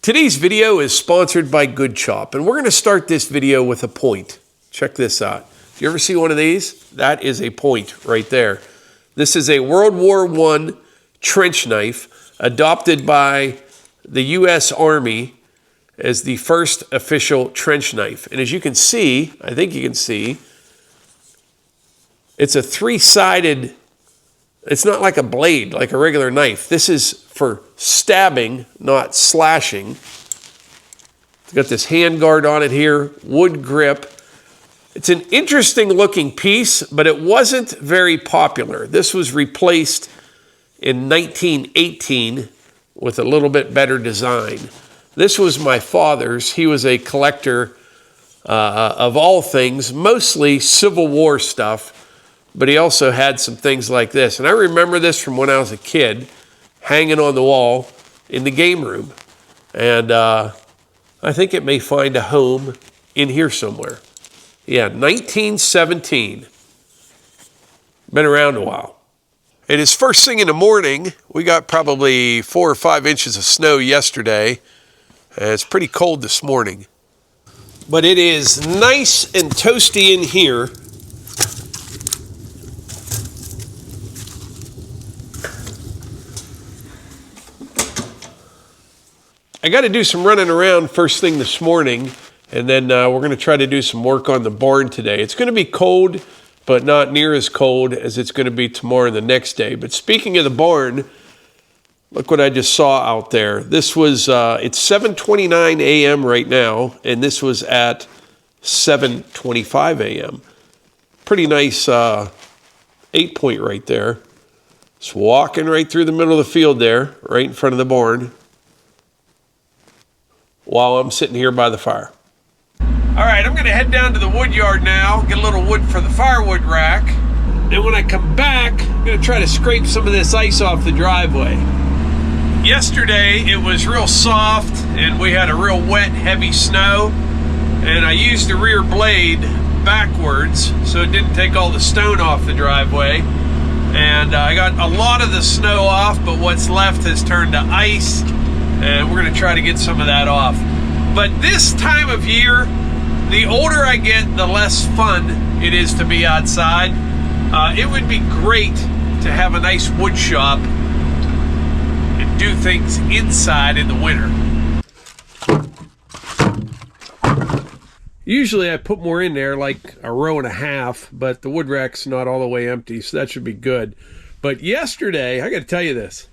Today's video is sponsored by Good Chop, and we're going to start this video with a point. Check this out. If you ever see one of these, that is a point right there. This is a World War I trench knife adopted by the U.S. Army as the first official trench knife. And as you can see, I think you can see, it's a three-sided, it's not like a blade, like a regular knife. This is for stabbing, not slashing. It's got this hand guard on it here, wood grip. It's an interesting looking piece, but it wasn't very popular. This was replaced in 1918 with a little bit better design. This was my father's. He was a collector of all things, mostly Civil War stuff, but he also had some things like this. And I remember this from when I was a kid, hanging on the wall in the game room. And I think it may find a home in here somewhere. Yeah, 1917. Been around a while. It is first thing in the morning. We got probably 4 or 5 inches of snow yesterday. And it's pretty cold this morning. But it is nice and toasty in here. I got to do some running around first thing this morning, and then we're going to try to do some work on the barn today. It's going to be cold, but not near as cold as it's going to be tomorrow and the next day. But speaking of the barn, look what I just saw out there. This was, it's 7:29 a.m. right now, and this was at 7:25 a.m. Pretty nice 8-point right there. Just walking right through the middle of the field there, right in front of the barn, while I'm sitting here by the fire. All right, I'm gonna head down to the wood yard now, get a little wood for the firewood rack. And when I come back, I'm gonna try to scrape some of this ice off the driveway. Yesterday, it was real soft and we had a real wet, heavy snow. And I used the rear blade backwards so it didn't take all the stone off the driveway. And I got a lot of the snow off, but what's left has turned to ice. And we're going to try to get some of that off. But this time of year, the older I get, the less fun it is to be outside. It would be great to have a nice wood shop and do things inside in the winter. Usually I put more in there, like 1.5 rows, but the wood rack's not all the way empty, so that should be good. But yesterday, I got to tell you this.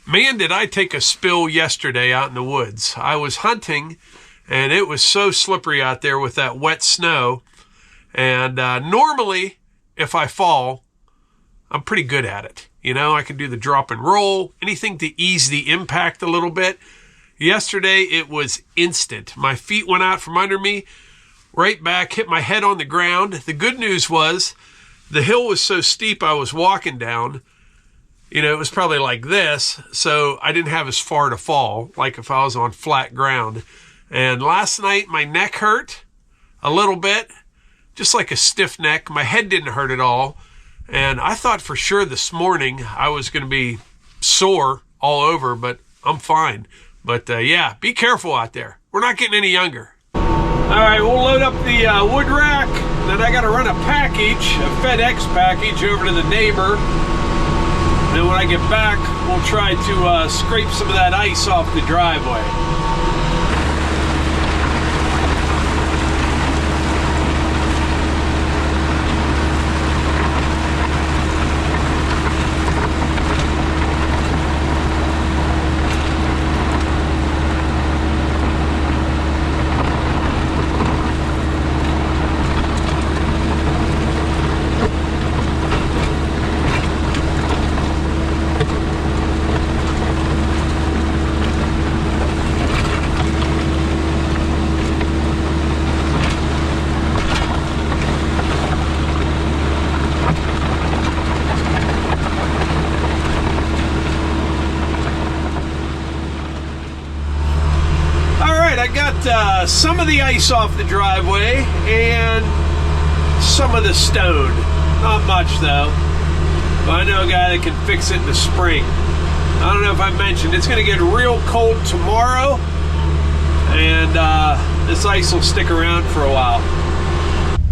Man, did I take a spill yesterday out in the woods. I was hunting, and it was so slippery out there with that wet snow. And normally, if I fall, I'm pretty good at it. You know, I can do the drop and roll, anything to ease the impact a little bit. Yesterday, it was instant. My feet went out from under me, right back, hit my head on the ground. The good news was the hill was so steep I was walking down. You know, it was probably like this, so I didn't have as far to fall, like if I was on flat ground. And last night, my neck hurt a little bit, just like a stiff neck. My head didn't hurt at all. And I thought for sure this morning I was going to be sore all over, but I'm fine. But yeah, be careful out there. We're not getting any younger. All right, we'll load up the wood rack. Then I got to run a package, a FedEx package, over to the neighbor. Then when I get back, we'll try to scrape some of that ice off the driveway. Some of the ice off the driveway and some of the stone. Not much though. But I know a guy that can fix it in the spring. I don't know if I mentioned, it's going to get real cold tomorrow This ice will stick around for a while.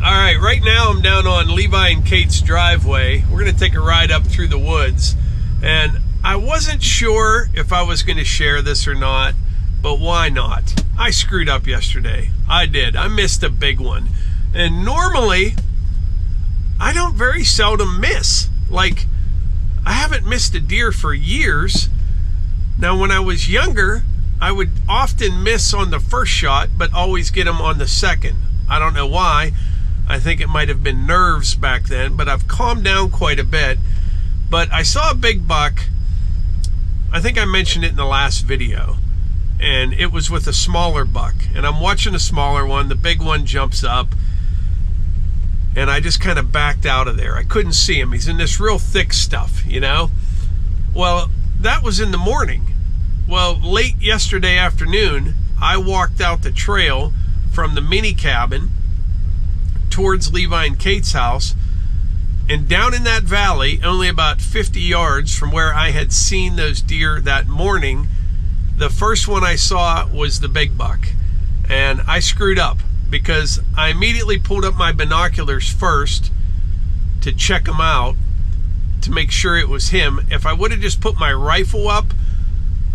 All right, right now I'm down on Levi and Kate's driveway. We're gonna take a ride up through the woods. And I wasn't sure if I was gonna share this or not, but why not? I screwed up yesterday. I did. I missed a big one. And normally, I don't very seldom miss. Like, I haven't missed a deer for years. Now, when I was younger, I would often miss on the first shot, but always get them on the second. I don't know why. I think it might have been nerves back then, but I've calmed down quite a bit. But I saw a big buck. I think I mentioned it in the last video. And it was with a smaller buck. And I'm watching a smaller one. The big one jumps up. And I just kind of backed out of there. I couldn't see him. He's in this real thick stuff, you know? Well, that was in the morning. Well, late yesterday afternoon, I walked out the trail from the mini cabin towards Levi and Kate's house. And down in that valley, only about 50 yards from where I had seen those deer that morning, the first one I saw was the big buck. And I screwed up because I immediately pulled up my binoculars first to check him out to make sure it was him. If I would have just put my rifle up,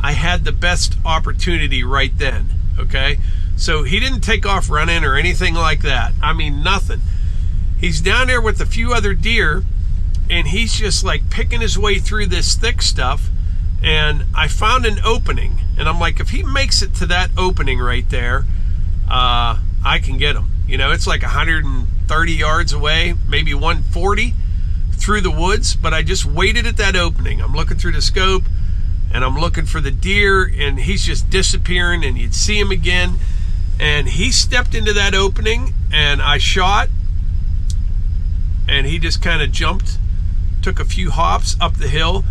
I had the best opportunity right then, okay? So he didn't take off running or anything like that. I mean, nothing. He's down there with a few other deer, and he's just like picking his way through this thick stuff. And I found an opening, and I'm like, if he makes it to that opening right there, I can get him. You know, it's like 130 yards away, maybe 140 through the woods, but I just waited at that opening. I'm looking through the scope, and I'm looking for the deer, and he's just disappearing, and you'd see him again. And he stepped into that opening, and I shot, and he just kind of jumped, took a few hops up the hill,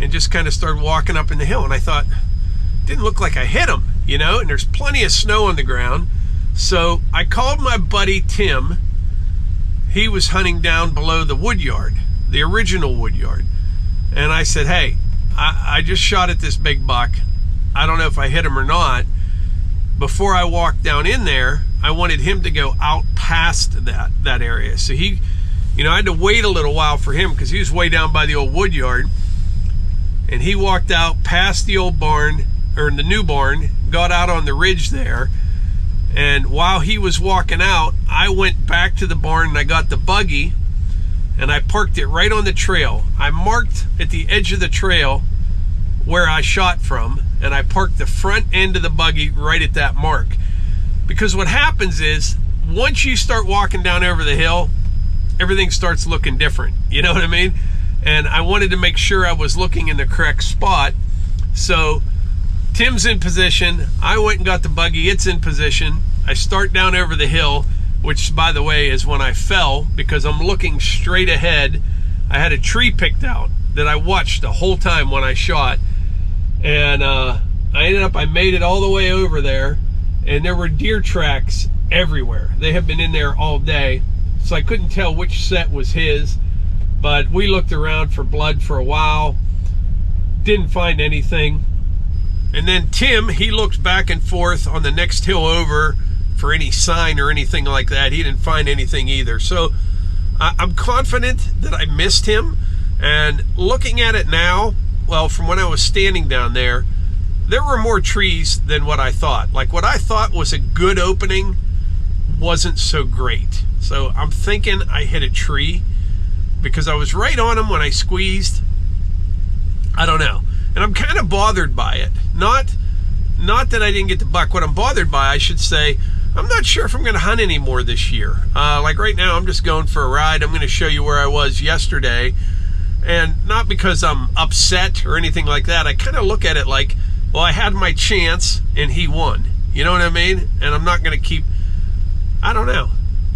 and just kind of started walking up in the hill. And I thought, didn't look like I hit him, you know, and there's plenty of snow on the ground. So I called my buddy Tim. He was hunting down below the wood yard, the original wood yard. And I said, hey, I just shot at this big buck. I don't know if I hit him or not. Before I walked down in there, I wanted him to go out past that area. So he, you know, I had to wait a little while for him because he was way down by the old wood yard. And he walked out past the old barn, or the new barn, got out on the ridge there. And while he was walking out, I went back to the barn and I got the buggy and I parked it right on the trail. I marked at the edge of the trail where I shot from, and I parked the front end of the buggy right at that mark. Because what happens is, once you start walking down over the hill, everything starts looking different. You know what I mean? And I wanted to make sure I was looking in the correct spot. So Tim's in position. I went and got the buggy. It's in position. I start down over the hill, which, by the way, is when I fell because I'm looking straight ahead. I had a tree picked out that I watched the whole time when I shot. And I made it all the way over there, and there were deer tracks everywhere. They have been in there all day, so I couldn't tell which set was his. But we looked around for blood for a while, didn't find anything. And then Tim, he looked back and forth on the next hill over for any sign or anything like that. He didn't find anything either. So I'm confident that I missed him. And looking at it now, well, from when I was standing down there, there were more trees than what I thought. Like, what I thought was a good opening wasn't so great. So I'm thinking I hit a tree because I was right on him when I squeezed. I don't know. And I'm kind of bothered by it. Not that I didn't get the buck. What I'm bothered by, I should say, I'm not sure if I'm going to hunt anymore this year. Like right now, I'm just going for a ride. I'm going to show you where I was yesterday. And not because I'm upset or anything like that. I kind of look at it like, well, I had my chance and he won. You know what I mean? And I'm not going to keep, I don't know.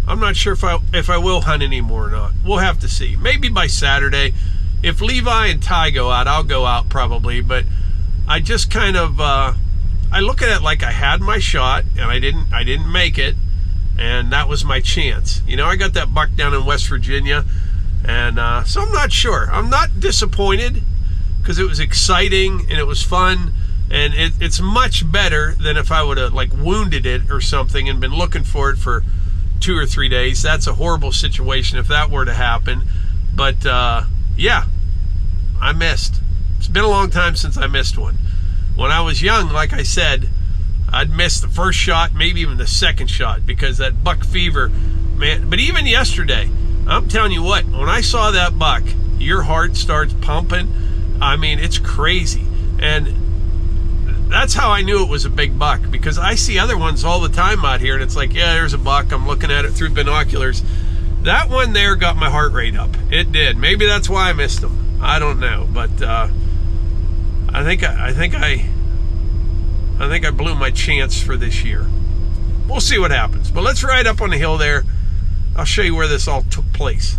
I'm not sure if I will hunt anymore or not. We'll have to see. Maybe by Saturday. If Levi and Ty go out, I'll go out probably. But I just kind of, I look at it like I had my shot and I didn't make it. And that was my chance. You know, I got that buck down in West Virginia. And so I'm not sure. I'm not disappointed because it was exciting and it was fun. And it's much better than if I would have like wounded it or something and been looking for it for 2 or 3 days. That's a horrible situation if that were to happen. But yeah, I missed. It's been a long time since I missed one. When I was young, like I said, I'd miss the first shot, maybe even the second shot, because that buck fever, man. But even yesterday, I'm telling you what, when I saw that buck, your heart starts pumping. I mean, it's crazy. And that's how I knew it was a big buck, because I see other ones all the time out here, and it's like, yeah, there's a buck. I'm looking at it through binoculars. That one there got my heart rate up. It did. Maybe that's why I missed him. I don't know, but I think I blew my chance for this year. We'll see what happens. But let's ride up on the hill there. I'll show you where this all took place.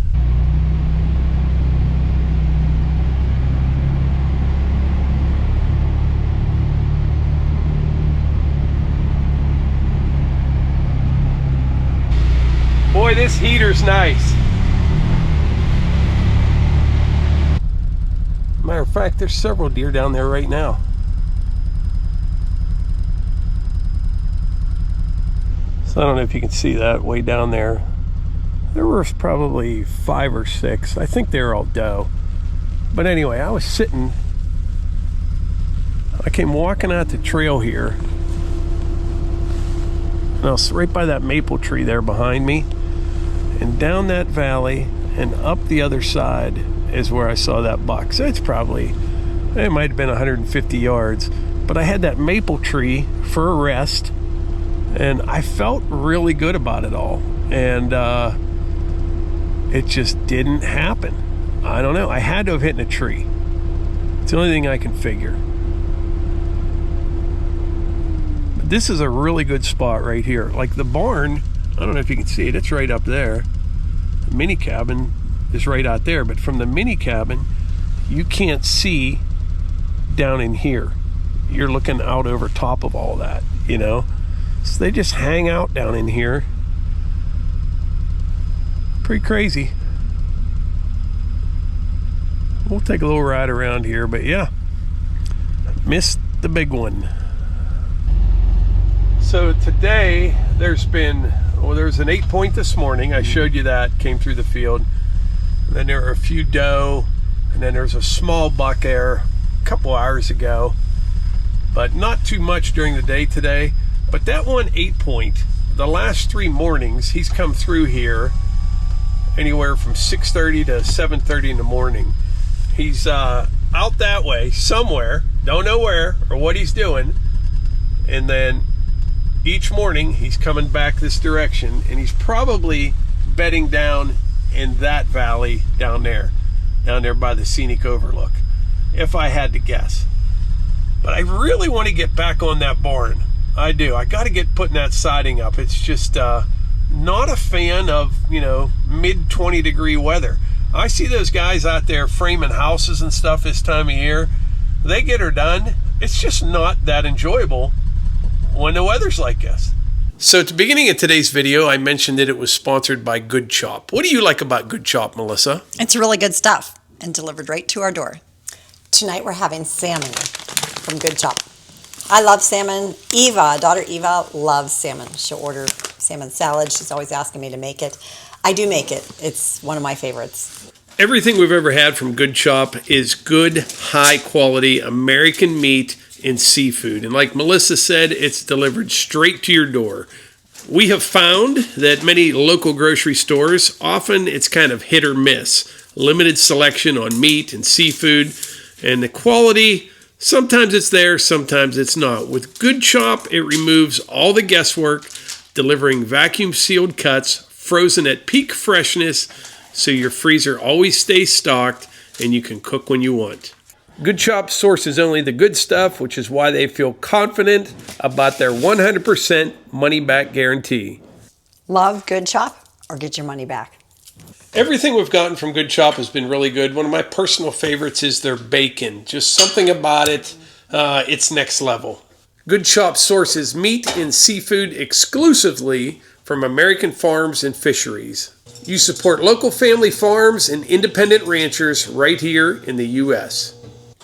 Boy, this heater's nice. Matter of fact, there's several deer down there right now. So I don't know if you can see that way down there. There were probably 5 or 6. I think they were all doe. But anyway, I came walking out the trail here. And I was right by that maple tree there behind me. And down that valley and up the other side is where I saw that buck. So it might have been 150 yards. But I had that maple tree for a rest. And I felt really good about it all. And it just didn't happen. I don't know. I had to have hit in a tree. It's the only thing I can figure. But this is a really good spot right here. Like the barn, I don't know if you can see it. It's right up there. The mini cabin is right out there. But from the mini cabin, you can't see down in here. You're looking out over top of all that, you know. So they just hang out down in here. Pretty crazy. We'll take a little ride around here, but yeah, missed the big one. So today there's an 8-point this morning. I showed you that, came through the field. And then there were a few doe, and then there's a small buck there a couple hours ago, but not too much during the day today. But that one 8-point, the last 3 mornings, he's come through here anywhere from 6:30 to 7:30 in the morning. He's out that way somewhere, don't know where or what he's doing. And then each morning he's coming back this direction, and he's probably bedding down in that valley down there by the scenic overlook, if I had to guess. But I really want to get back on that barn. I do. I got to get putting that siding up. It's just not a fan of, mid 20 degree weather. I see those guys out there framing houses and stuff this time of year. They get her done. It's just not that enjoyable when the weather's like this. So at the beginning of today's video, I mentioned that it was sponsored by Good Chop. What do you like about Good Chop, Melissa? It's really good stuff and delivered right to our door. Tonight we're having salmon from Good Chop. I love salmon. Daughter Eva loves salmon. She'll order salmon salad. She's always asking me to make it. I do make it. It's one of my favorites. Everything we've ever had from Good Chop is good, high-quality American meat and seafood. And like Melissa said, it's delivered straight to your door. We have found that many local grocery stores, often it's kind of hit or miss. Limited selection on meat and seafood. And the quality, sometimes it's there, sometimes it's not. With Good Chop, it removes all the guesswork, delivering vacuum-sealed cuts, frozen at peak freshness, so your freezer always stays stocked and you can cook when you want. Good Chop sources only the good stuff, which is why they feel confident about their 100% money-back guarantee. Love Good Chop or get your money back. Everything we've gotten from Good Chop has been really good. One of my personal favorites is their bacon. Just something about it, it's next level. Good Chop sources meat and seafood exclusively from American farms and fisheries. You support local family farms and independent ranchers right here in the U.S.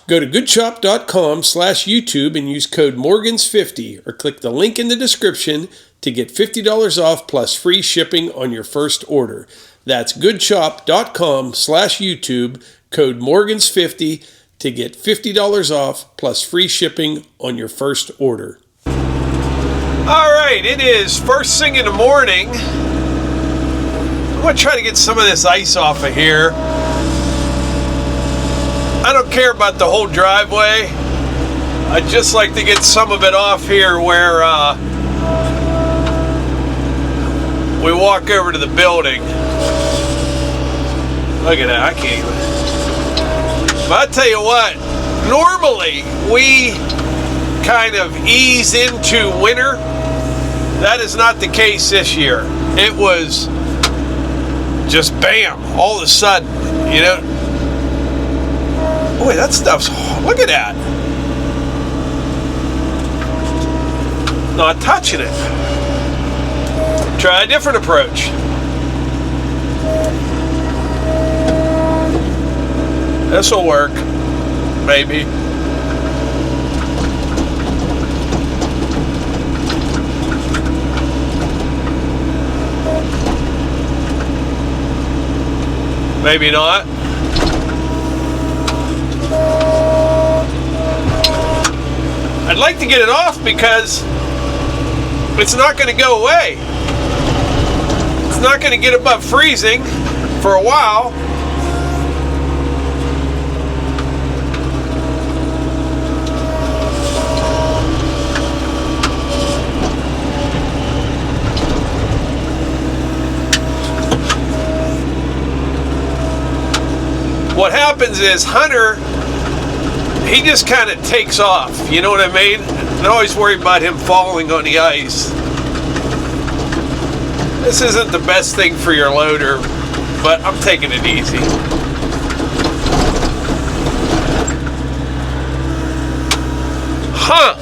Go to goodchop.com/YouTube and use code Morgans50 or click the link in the description to get $50 off plus free shipping on your first order. That's goodchop.com/YouTube, code Morgans50 to get $50 off plus free shipping on your first order. All right, it is first thing in the morning. I'm going to try to get some of this ice off of here. I don't care about the whole driveway. I'd just like to get some of it off here where we walk over to the building. Look at that, I can't even. But I tell you what, normally we kind of ease into winter. That is not the case this year. It was just bam, all of a sudden, you know. Boy, that stuff's, look at that. Not touching it. Try a different approach. This'll work, maybe. Maybe not. I'd like to get it off because it's not going to go away. It's not going to get above freezing for a while. What happens is Hunter, he just kind of takes off, you know what I mean? I'm always worried about him falling on the ice. This isn't the best thing for your loader, but I'm taking it easy. Huh.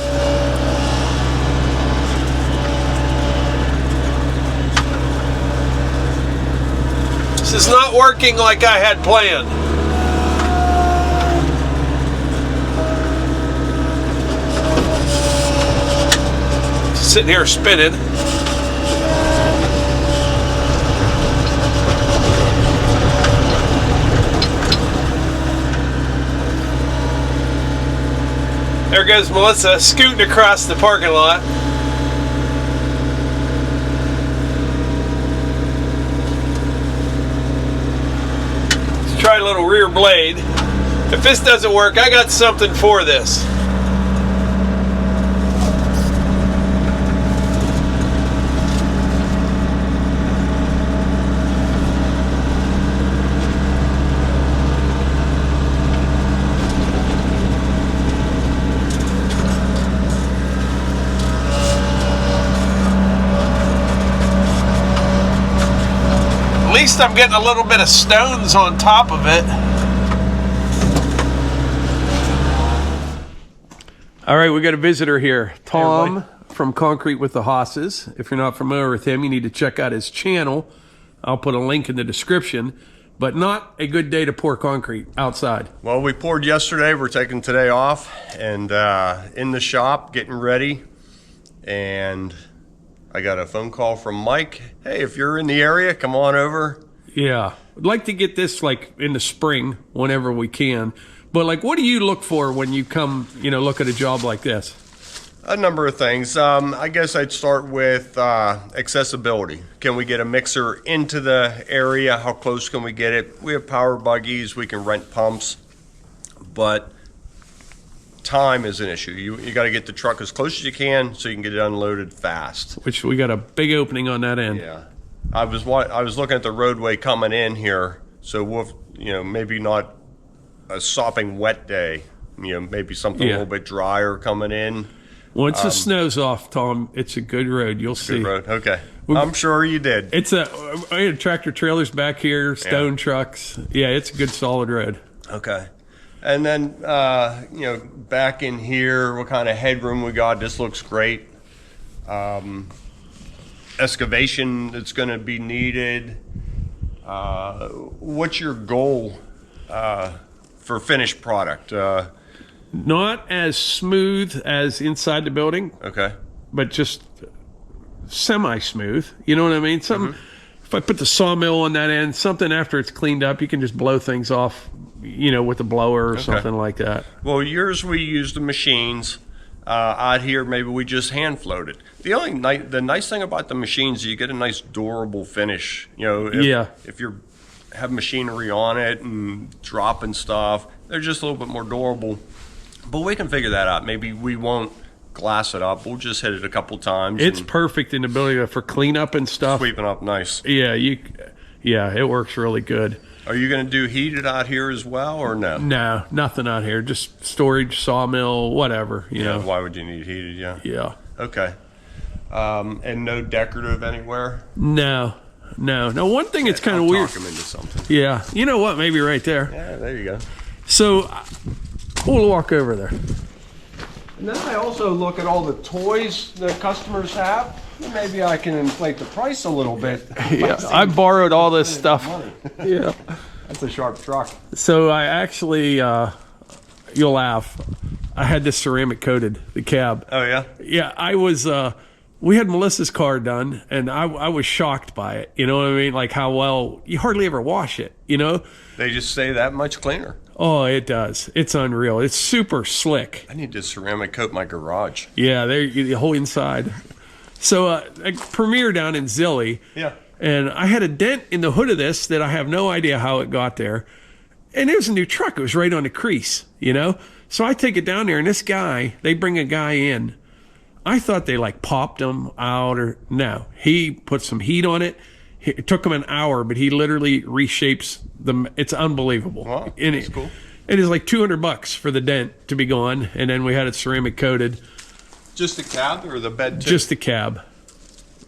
This is not working like I had planned. Sitting here spinning. There goes Melissa scooting across the parking lot. Let's try a little rear blade. If this doesn't work, I got something for this. At least I'm getting a little bit of stones on top of it. All right, we got a visitor here. Tom from Concrete with the Hosses. If you're not familiar with him, you need to check out his channel. I'll put a link in the description. But not a good day to pour concrete outside. Well, we poured yesterday. We're taking today off and in the shop getting ready. And I got a phone call from Mike. Hey, if you're in the area, come on over. Yeah, I'd like to get this like in the spring whenever we can. But like, what do you look for when you come, you know, look at a job like this? A number of things. I guess I'd start with accessibility. Can we get a mixer into the area? How close can we get it? We have power buggies. We can rent pumps. But time is an issue. You got to get the truck as close as you can so you can get it unloaded fast. Which we got a big opening on that end. Yeah. I was looking at the roadway coming in here. So we'll, you know, maybe not a sopping wet day. You know, maybe something a little bit drier coming in. Once the snow's off, Tom, it's a good road. You'll see. Good road. Okay. I'm sure you did. I had tractor trailers back here, stone trucks. Yeah, it's a good solid road. Okay. And then, you know, back in here, what kind of headroom we got? This looks great. Excavation that's going to be needed. What's your goal for finished product? Not as smooth as inside the building, Okay. but just semi-smooth. You know what I mean? Something. If I put the sawmill on that end, something after it's cleaned up, you can just blow things off, with a blower or something like that. Well, yours we use the machines. Out here, maybe we just hand float it. The nice thing about the machines is you get a nice durable finish. If you have machinery on it and dropping stuff, they're just a little bit more durable. But we can figure that out. Maybe we won't glass it up. We'll just hit it a couple times. It's perfect in the building for cleanup and stuff. Sweeping up nice. Yeah, it works really good. Are you going to do heated out here as well, or no? No, nothing out here. Just storage, sawmill, whatever. You know. Why would you need heated? Yeah. Yeah. Okay. And no decorative anywhere? No. One thing it's kind of weird. Talk them into something. Yeah. You know what? Maybe right there. Yeah, there you go. So we'll walk over there. And then I also look at all the toys that customers have. Maybe I can inflate the price a little bit. Yeah, I borrowed all this stuff. Yeah. That's a sharp truck. So I actually, you'll laugh, I had this ceramic coated, the cab. Oh, yeah? Yeah, I was, we had Melissa's car done, and I was shocked by it. You know what I mean? Like how well, you hardly ever wash it, They just stay that much cleaner. Oh, it does. It's unreal. It's super slick. I need to ceramic coat my garage. Yeah, the whole inside. So a Vermeer down in Zilly. Yeah. And I had a dent in the hood of this that I have no idea how it got there. And it was a new truck. It was right on the crease, So I take it down there, and they bring a guy in. I thought they popped him out or no. He put some heat on it. It took him an hour, but he literally reshapes them. It's unbelievable. Wow, and that's cool. It is like $200 for the dent to be gone, and then we had it ceramic coated. Just the cab or the bed too? Just the cab.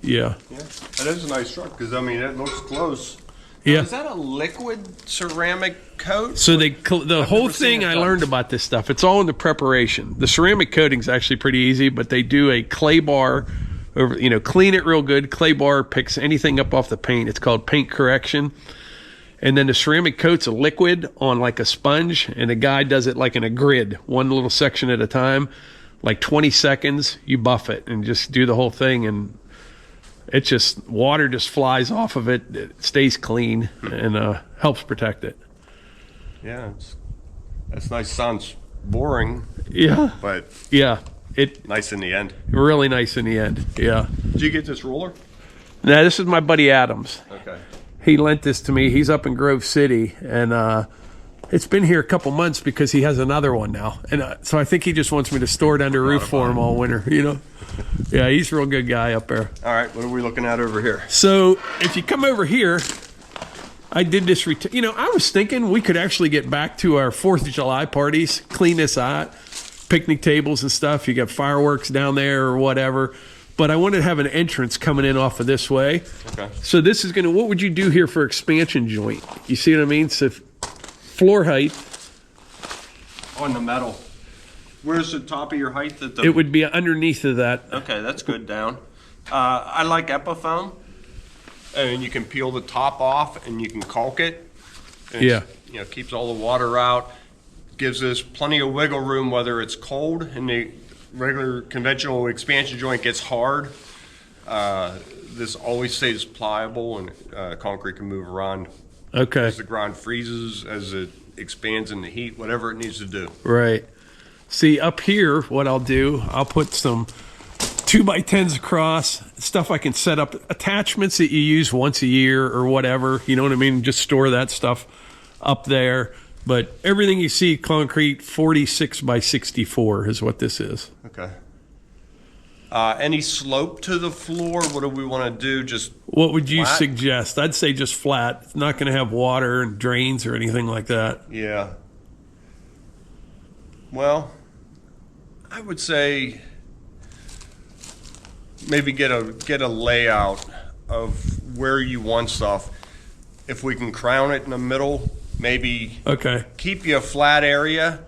Yeah. Yeah, that is a nice truck because it looks close. Yeah. Is that a liquid ceramic coat? So the whole thing I learned about this stuff, it's all in the preparation. The ceramic coating's actually pretty easy, but they do a clay bar over, clean it real good. Clay bar picks anything up off the paint. It's called paint correction. And then the ceramic coat's a liquid on like a sponge, and the guy does it like in a grid, one little section at a time, like 20 seconds. You buff it and just do the whole thing, and water just flies off of it. It stays clean and helps protect it. Yeah, that's nice. Sounds boring. Yeah. But yeah, nice in the end. Really nice in the end. Yeah. Did you get this ruler? Now this is my buddy Adams. Okay. He lent this to me. He's up in Grove City, and it's been here a couple months because he has another one now. And so I think he just wants me to store it under roof for him all winter, Yeah, he's a real good guy up there. All right, what are we looking at over here? So if you come over here, I did this. I was thinking we could actually get back to our 4th of July parties, clean this out, picnic tables and stuff. You got fireworks down there or whatever. But I wanted to have an entrance coming in off of this way. Okay. So this is what would you do here for expansion joint? You see what I mean? So floor height. On the metal. Where's the top of your height? It would be underneath of that. Okay, that's good down. I like Epifoam. And you can peel the top off and you can caulk it. And yeah. Keeps all the water out. Gives us plenty of wiggle room whether it's cold and the regular conventional expansion joint gets hard. This always stays pliable and concrete can move around. Okay. As the ground freezes, as it expands in the heat, whatever it needs to do. Right. See, up here, what I'll do, I'll put some 2x10s across, stuff I can set up, attachments that you use once a year or whatever, you know what I mean? Just store that stuff up there. But everything you see, concrete, 46x64 is what this is. Okay. Any slope to the floor? What do we want to do? Just what would you flat? suggest? I'd say just flat. It's not going to have water and drains or anything like that. Yeah. Well, I would say maybe get a layout of where you want stuff. If we can crown it in the middle, maybe okay. Keep you a flat area,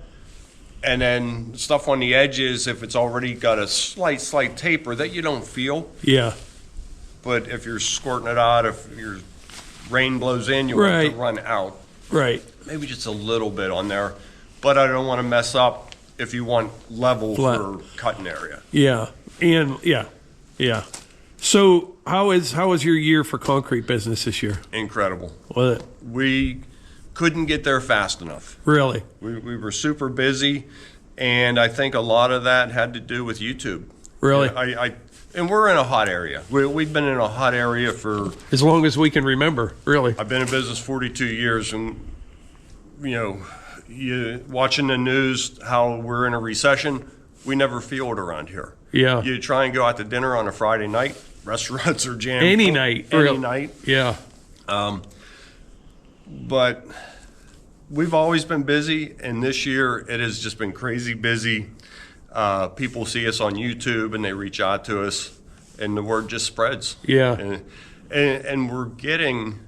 and then stuff on the edges if it's already got a slight taper that you don't feel. Yeah. But if you're squirting it out, if your rain blows in, you want it to run out. Right. Maybe just a little bit on there. But I don't want to mess up if you want level Flat. for cutting area. Yeah. And yeah. So how was your year for concrete business this year? Incredible. Was it We couldn't get there fast enough. really? We were super busy, and I think a lot of that had to do with YouTube. Really? And we're in a hot area. We've been in a hot area for, As long as we can remember, really. I've been in business 42 years, and, you watching the news, how we're in a recession, we never feel it around here. Yeah. You try and go out to dinner on a Friday night, restaurants are jammed. Any full. night. Any Real- night. Yeah. But we've always been busy, and this year it has just been crazy busy. People see us on YouTube and they reach out to us, and the word just spreads. Yeah. And we're getting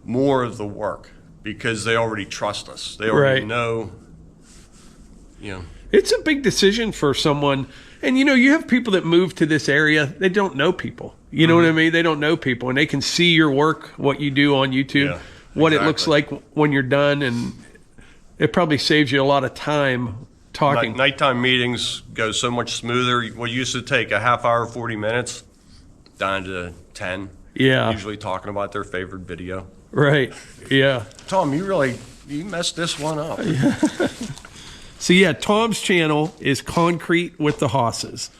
more of the work because they already trust us. They already Right. know. It's a big decision for someone. And, you have people that move to this area, they don't know people. You know what I mean? They don't know people, and they can see your work, what you do on YouTube, Yeah, what it looks exactly. like when you're done, and it probably saves you a lot of time talking. Nighttime meetings go so much smoother. What used to take a half hour, 40 minutes, down to 10. Yeah. Usually talking about their favorite video. Right. Yeah. Tom, you messed this one up. So yeah, Tom's channel is Concrete with the Hosses.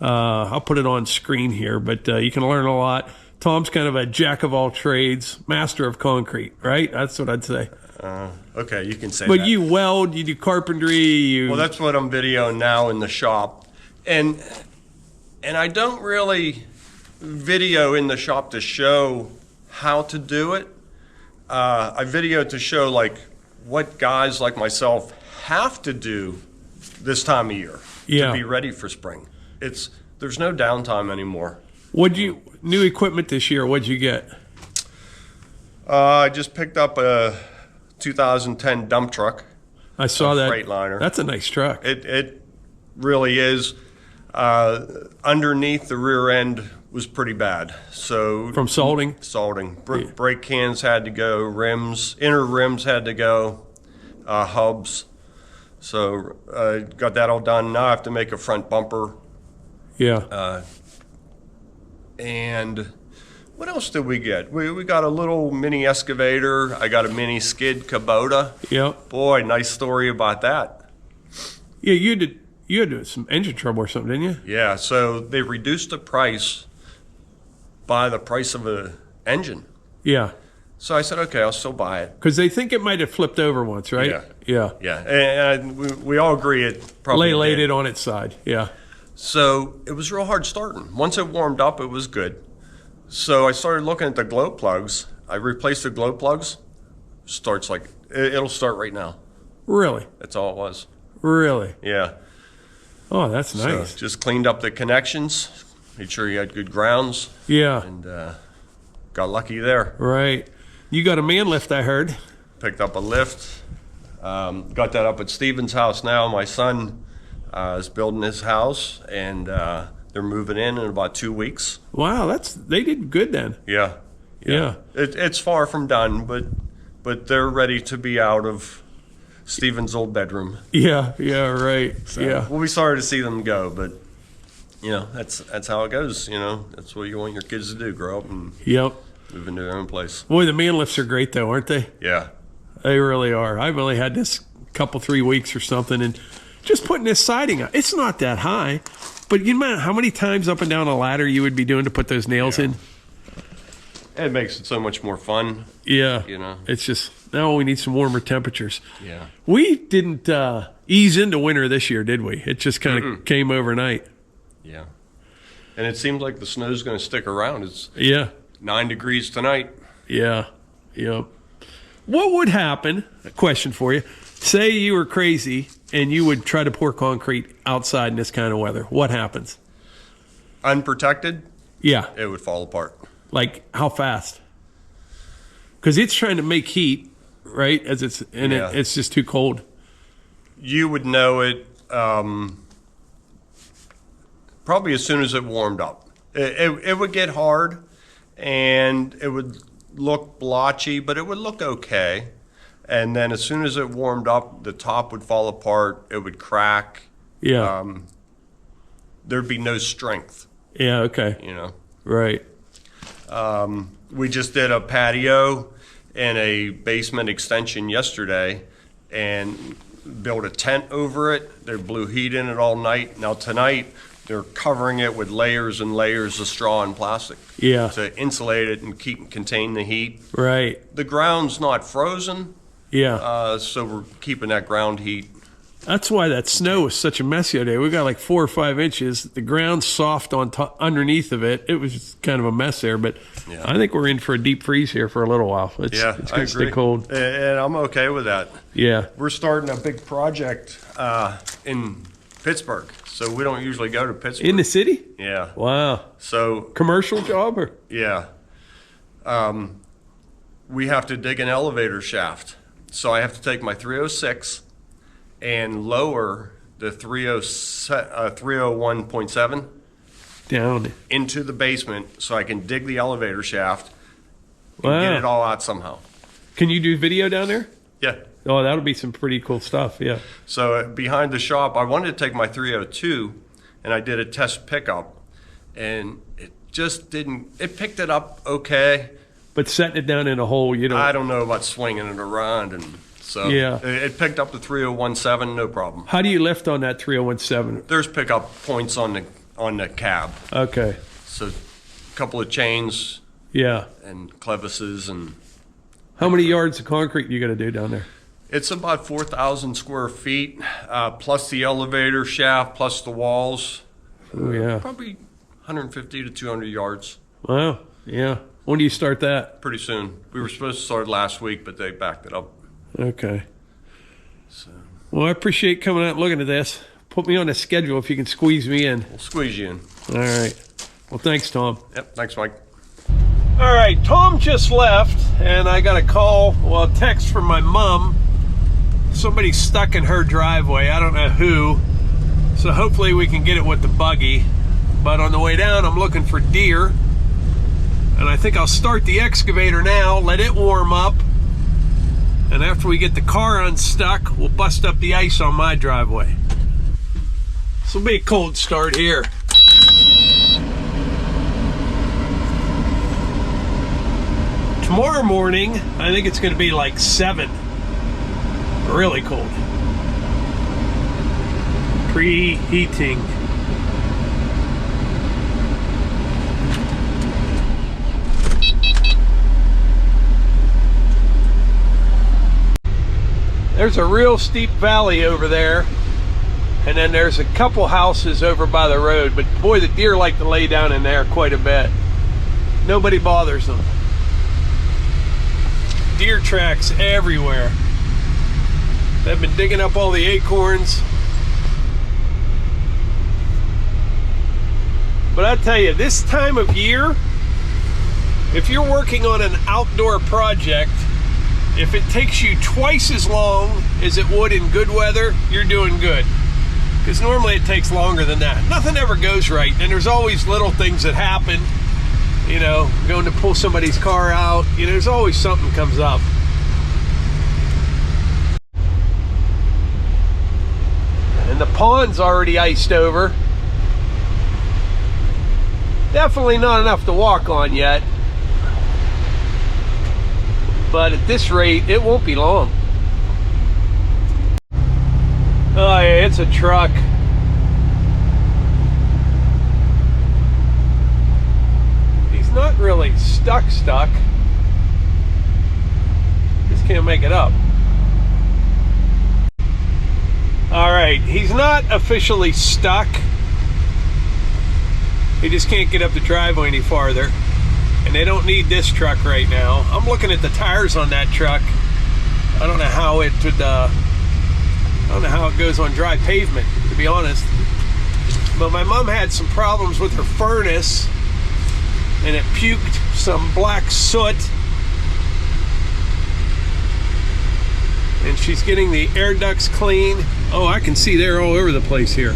I'll put it on screen here, but you can learn a lot. Tom's kind of a jack of all trades, master of concrete, right? That's what I'd say. Okay, you can say But that. you weld, you do carpentry, Well, that's what I'm videoing now in the shop. And I don't really video in the shop to show how to do it. I video to show what guys like myself have to do this time of year Yeah. to be ready for spring. There's no downtime anymore. new equipment this year, what'd you get? I just picked up a 2010 dump truck. I saw that. Freightliner. That's a nice truck. It really is. Underneath the rear end was pretty bad. So From salting? salting, brake cans had to go, inner rims had to go, hubs. So got that all done. Now I have to make a front bumper. Yeah. And what else did we get? We got a little mini excavator. I got a mini skid Kubota. Yeah. Boy, nice story about that. Yeah, you had some engine trouble or something, didn't you? Yeah, so they reduced the price by the price of an engine. Yeah. So I said, okay, I'll still buy it. Because they think it might have flipped over once, right? Yeah. Yeah. Yeah, and we all agree it probably Laid did. it on its side. Yeah. So it was real hard starting. Once it warmed up, it was good. So I started looking at the glow plugs. I replaced the glow plugs. Starts it'll start right now. Really? That's all it was. Really? Yeah. Oh, that's So nice. just cleaned up the connections, made sure you had good grounds, Yeah. and got lucky there. Right. You got a man lift, I heard. Picked up a lift. Got that up at Steven's house now. My son is building his house, and they're moving in about 2 weeks. Wow, they did good then. Yeah. Yeah. It's far from done, but they're ready to be out of Steven's old bedroom. Yeah. Yeah. Right. So Yeah. we'll be sorry to see them go, but that's how it goes. That's what you want your kids to do: grow up and Yep. move into their own place. Boy, the man lifts are great though, aren't they? Yeah. They really are. I've only had this couple 3 weeks or something, and just putting this siding on. It's not that high, but you know how many times up and down a ladder you would be doing to put those nails in? It makes it so much more fun. Yeah. It's just now we need some warmer temperatures. Yeah. We didn't ease into winter this year, did we? It just kind of came overnight. Yeah. And it seems like the snow's going to stick around. It's Yeah. 9 degrees tonight. Yeah. Yep. What would happen? A question for you. Say you were crazy and you would try to pour concrete outside in this kind of weather. What happens? Unprotected, Yeah. it would fall apart. Like how fast? Because it's trying to make heat, right? Yeah. It's just too cold. You would know it probably as soon as it warmed up. It would get hard, and it would look blotchy, but it would look okay. And then as soon as it warmed up, the top would fall apart. It would crack. Yeah. There'd be no strength, Yeah. Okay. you know. Right. We just did a patio and a basement extension yesterday and built a tent over it. They blew heat in it all night. Now tonight, they're covering it with layers and layers of straw and plastic Yeah. to insulate it and contain the heat. Right. The ground's not frozen, Yeah. so we're keeping that ground heat. That's why that snow was such a mess the other day. We got like 4 or 5 inches. The ground's soft on top, underneath of it. It was kind of a mess there, but Yeah. I think we're in for a deep freeze here for a little while. It's Yeah, going I to stay agree. cold. And I'm okay with that. Yeah. We're starting a big project in Pittsburgh, so we don't usually go to Pittsburgh. In the city? Yeah. Wow. So, Commercial job or? yeah. We have to dig an elevator shaft. So I have to take my 306 and lower the 301.7 Down. into the basement so I can dig the elevator shaft and Wow. get it all out somehow. Can you do video down there? Yeah. Oh, that'll be some pretty cool stuff. Yeah. So behind the shop, I wanted to take my 302 and I did a test pickup and it just didn't, it picked it up okay. But setting it down in a hole, you don't. I don't know about swinging it around, and so Yeah. it picked up the 301.7, no problem. How do you lift on that 301.7? There's pickup points on the cab, Okay. so a couple of chains Yeah. and clevises, and How many yards of concrete you got to do down there? it's about 4,000 square feet, plus the elevator shaft, plus the walls. Oh, yeah. Probably 150 to 200 yards. Wow. Yeah. When do you start that? Pretty soon. We were supposed to start last week, but they backed it up. Okay. So Well, I appreciate coming out and looking at this. Put me on the schedule if you can squeeze me in. we'll squeeze you in. All right. Well, thanks, Tom. Yep. Thanks, Mike. All right, Tom just left, and I got a call, well, a text from my mom. Somebody's stuck in her driveway. I don't know who. So hopefully we can get it with the buggy. But on the way down, I'm looking for deer. And I think I'll start the excavator now, let it warm up. And after we get the car unstuck, we'll bust up the ice on my driveway. This will be a cold start here. Tomorrow morning, I think it's going to be like 7. Really cold. Preheating. There's a real steep valley over there, and then there's a couple houses over by the road, but boy, the deer like to lay down in there quite a bit. Nobody bothers them. Deer tracks everywhere. They've been digging up all the acorns. But I tell you, this time of year, if you're working on an outdoor project, if it takes you twice as long as it would in good weather, you're doing good. Because normally it takes longer than that. Nothing ever goes right, and there's always little things that happen. You know, going to pull somebody's car out, you know, there's always something comes up. And the pond's already iced over. Definitely not enough to walk on yet. But at this rate, it won't be long. Oh yeah, it's a truck. He's not really stuck. Just can't make it up. All right, he's not officially stuck. He just can't get up the driveway any farther. And they don't need this truck right now. I'm looking at the tires on that truck. I don't know how it would, I don't know how it goes on dry pavement, to be honest. But my mom had some problems with her furnace, and it puked some black soot. And she's getting the air ducts clean. Oh, I can see they're all over the place here.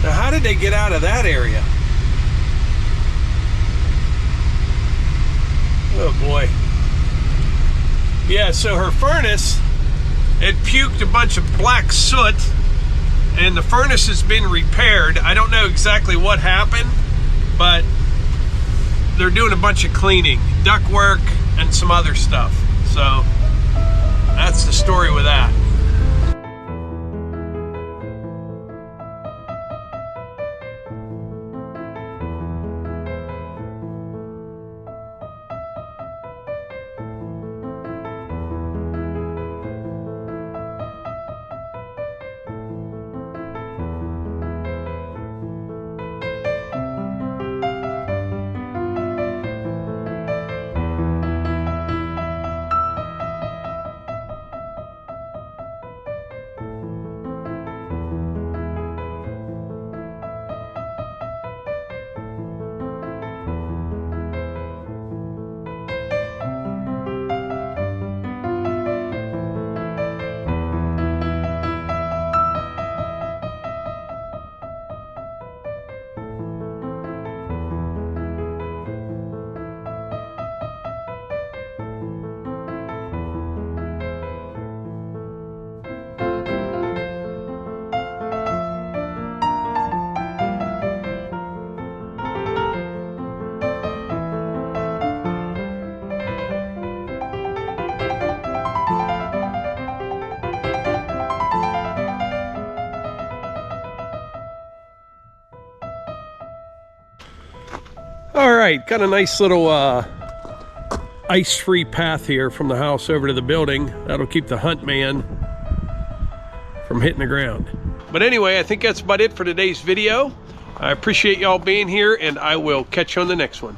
Now, how did they get out of that area? Oh boy. Yeah, So her furnace, it puked a bunch of black soot, and the furnace has been repaired. I don't know exactly what happened, but they're doing a bunch of cleaning, ductwork, and some other stuff. So that's the story with that. All right, got a nice little ice-free path here from the house over to the building. That'll keep the hunt man from hitting the ground. But anyway, I think that's about it for today's video. I appreciate y'all being here, and I will catch you on the next one.